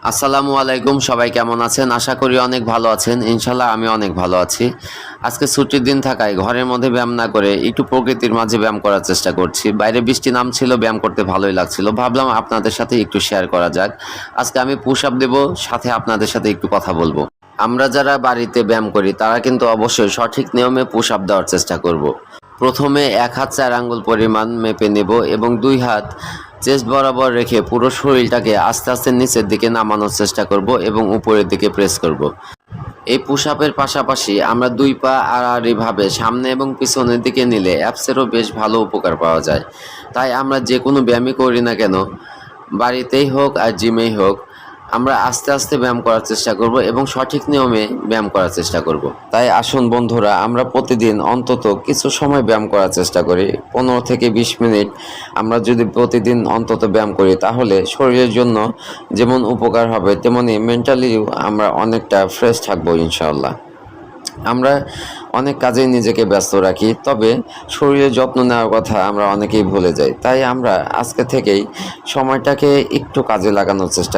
আসসালামু আলাইকুম, সবাই কেমন আছেন? আশা করি অনেক ভালো আছেন। ইনশাল্লাহ আমি অনেক ভালো আছি। আজকে ছুটির দিন থাকায় ঘরের মধ্যে ব্যায়াম না করে একটু প্রকৃতির মাঝে ব্যায়াম করার চেষ্টা করছি। বাইরে বৃষ্টি নামছিল, ব্যায়াম করতে ভালোই লাগছিল। ভাবলাম আপনাদের সাথে একটু শেয়ার করা যাক। আজকে আমি পুশ আপ দেব, সাথে আপনাদের সাথে একটু কথা বলবো। আমরা যারা বাড়িতে ব্যায়াম করি তারা কিন্তু অবশ্যই সঠিক নিয়মে পুশ আপ দেওয়ার চেষ্টা করব। প্রথমে ১ হাত ৪ আঙ্গুল পরিমাণ মেপে নেব এবং ২ হাত চেস্ট বরাবর রেখে পুরো শরীরটাকে আস্তে আস্তে নিচের দিকে নামানোর চেষ্টা করব এবং উপরের দিকে প্রেস করব। এই পুশ আপের পাশাপাশি আমরা ২ পা আড়াআড়িভাবে সামনে এবং পিছনের দিকে নিলে অ্যাপসেরও বেশ ভালো উপকার পাওয়া যায়। তাই আমরা যে কোনো ব্যায়ামই করি না কেন, বাড়িতেই হোক আর জিমেই হোক, আমরা আস্তে আস্তে ব্যায়াম করার চেষ্টা করব এবং সঠিক নিয়মে ব্যায়াম করার চেষ্টা করব। তাই আসুন বন্ধুরা, আমরা প্রতিদিন অন্তত কিছু সময় ব্যায়াম করার চেষ্টা করি। ১৫ থেকে ২০ মিনিট আমরা যদি প্রতিদিন অন্তত ব্যায়াম করি তাহলে শরীরের জন্য যেমন উপকার হবে তেমনি মেন্টালিও আমরা অনেকটা ফ্রেশ থাকবো ইনশাআল্লাহ। আমরা অনেক কাজেই নিজেকে ব্যস্ত রাখি, তবে শরীরের যত্ন নেওয়ার কথা আমরা অনেকেই ভুলে যাই। তাই আমরা আজকে থেকেই সময়টাকে একটু কাজে লাগানোর চেষ্টা